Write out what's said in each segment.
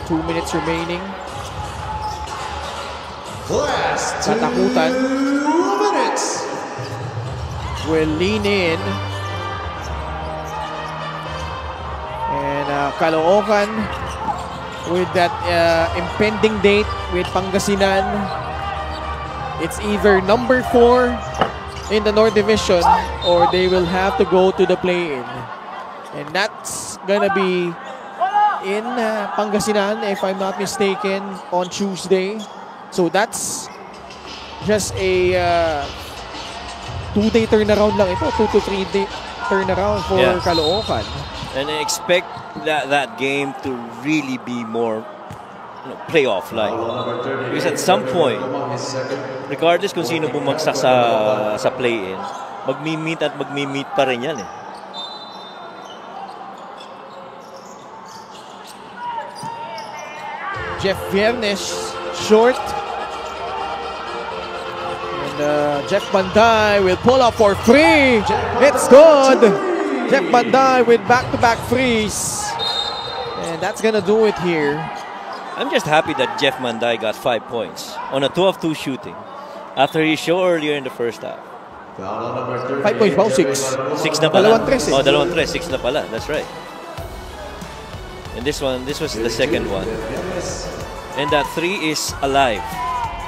2 minutes remaining. Katakutan will lean in. And Caloocan with that impending date with Pangasinan. It's either number 4 in the North Division or they will have to go to the play-in. And that's gonna be in Pangasinan, if I'm not mistaken, on Tuesday. So that's just a 2-day turnaround lang ito. 2 to 3 day turnaround for Caloocan. And I expect that game to really be more playoff-like. Because at some point, regardless kung sino bumagsak sa play-in, magmi-meet at magmi-meet pa rin yan eh. Jeff Viernes, short. And Jeff Banday will pull up for free. It's good. Jeff Banday with back-to-back frees. And that's gonna do it here. I'm just happy that Jeff Banday got 5 points on a 2 of 2 shooting after he showed earlier in the first half. 5 points, wow, 6. 6 na pala. Dalawang tres eh. Oh, dalawang tres. 6 na pala. That's right. And this was the second one. And that 3 is alive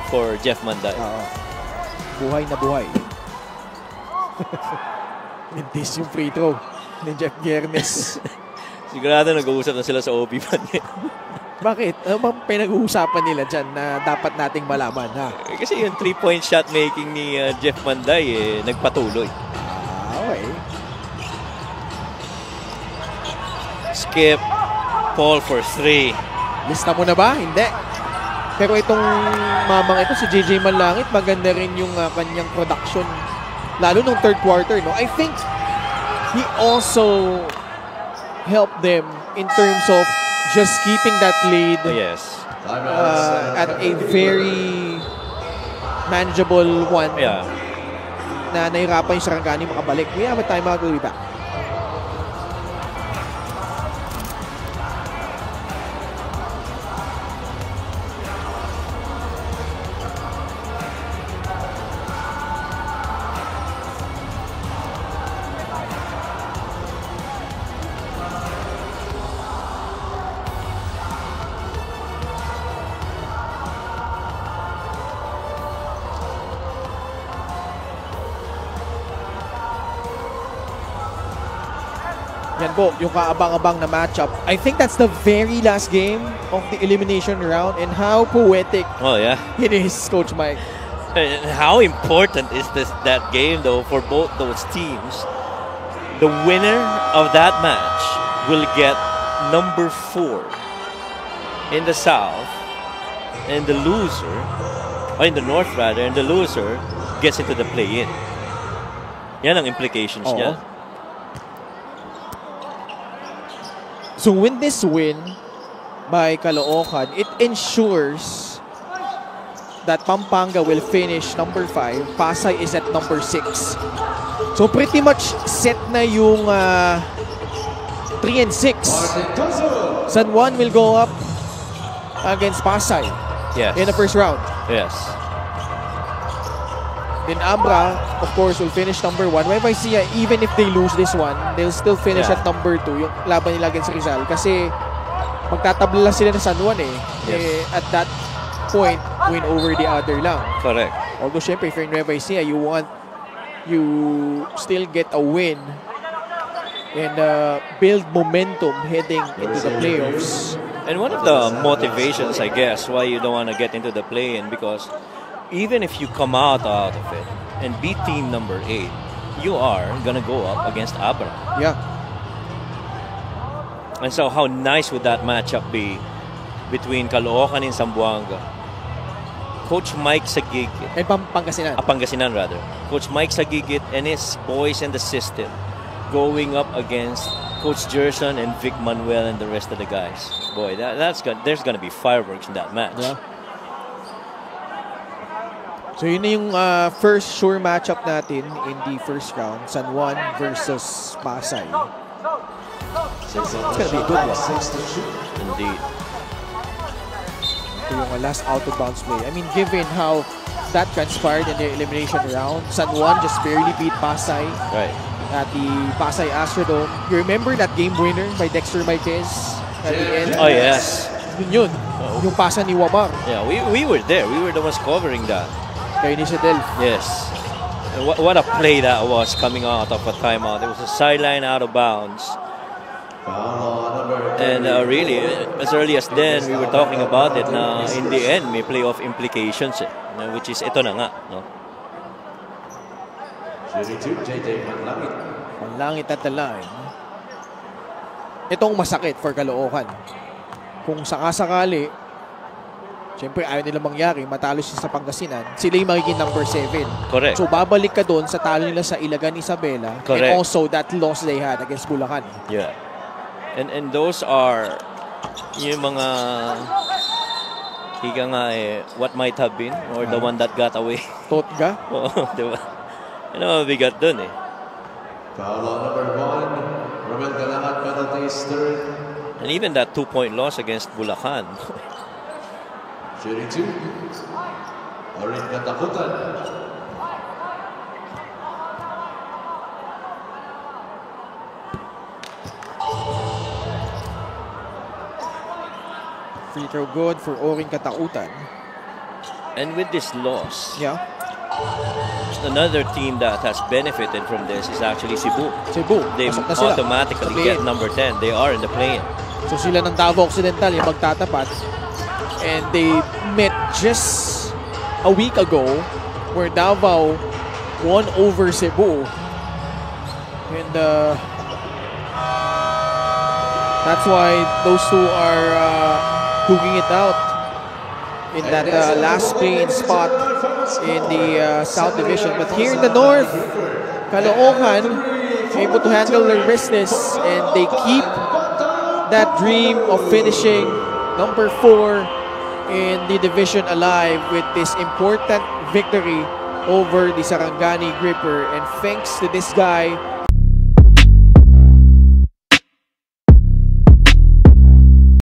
for Jeff Banday. Buhay na buhay. Mintis yung free throw ni Jeff Viernes. Sigurado nag-uusap na sila sa OP pa niya. Bakit? Ano bang pinag-uusapan nila dyan na dapat nating malaman, ha? Kasi yung 3-point shot making ni Jeff Banday nagpatuloy. Okay. Skip, Paul for 3. Lista mo na ba? Hindi. Pero itong mamang ito, si JJ Manlangit, maganda rin yung kanyang production. Lalo nung third quarter, no? I think he also helped them in terms of just keeping that lead at a very manageable one. Yeah. Na nahirapan yung Sarangani makabalik. We have a timeout. We'll be back. Yan po, yung kaabang-abang na matchup. I think that's the very last game of the elimination round and how poetic it is, Coach Mike. And how important is that game, though, for both those teams? The winner of that match will get number 4 in the South, and the loser, or in the North rather, and the loser gets into the play-in. Yan ang implications niya. So with this win by Caloocan, it ensures that Pampanga will finish number 5. Pasay is at number 6. So pretty much set na yung 3 and 6. San Juan will go up against Pasay in the first round. Yes. Then Abra, of course, will finish number 1. Nueva Ecija, even if they lose this one, they'll still finish at number 2. Yung laban nila against Rizal. Kasi magtatabla lang sila ng San Juan eh. At that point, win over the other lang. Correct. Although, syempre, if you're Nueva Ecija, you still get a win and build momentum heading into the playoffs. And one of the motivations, I guess, why you don't want to get into the play-in, because even if you come out of it and beat team number 8, you are going to go up against Abra. Yeah. And so how nice would that matchup be between Caloocan and Zamboanga? Coach Mike Sagigit. And Pangasinan. Pangasinan rather. Coach Mike Sagigit and his boys and the system going up against Coach Gerson and Vic Manuel and the rest of the guys. Boy, there's going to be fireworks in that match. Yeah. So yun na yung first sure matchup natin in the first round. San Juan versus Pasay. It's gonna be a good one. Indeed. ito yung last out of bounds play. I mean, given how that transpired in the elimination round, San Juan just barely beat Pasay Right. at the Pasay Astrodome. You remember that game winner by Dexter Marquez at the end? Oh, yes. Yun. Yung pasa ni Wamar. Yeah, we were there. We were the ones covering that. Kay Nisadel. Yes. And what a play that was coming out of a timeout. It was a sideline out of bounds. And really, as early as then, we were talking about it na in the end, may playoff implications which is ito na nga. No? Manlangit at the line. Itong masakit for Caloocan. Kung sakasakali, siyempre ayaw nila mangyari, matalo siya sa Pangasinan, sila yung magiging number 7. Correct. So babalik ka doon sa talo nila sa Ilagan, Isabela, Correct. and also that loss they had against Bulacan. Yeah. And those are yung mga ika nga what might have been or the one that got away. Totga? Oo, diba? Ano mabigat dun eh. Foul on number 1. Romel Galahat, penalties third. And even that 2-point loss against Bulacan. Shooting 2. Orin Katakutan. Free throw good for Oring Katakutan. And with this loss, Yeah. another team that has benefited from this is actually Cebu. Cebu. They pasok na sila. automatically Sa get play-in. number 10. They are in the play-in. So sila ng Davao Occidental yung magtatapat. And they met just a week ago where Davao won over Cebu. And that's why those two are duking it out in that last play-in spot in the South Division. But here in the North, Caloocan able to handle their business and they keep that dream of finishing number 4 in the division alive with this important victory over the Sarangani Gripper. And thanks to this guy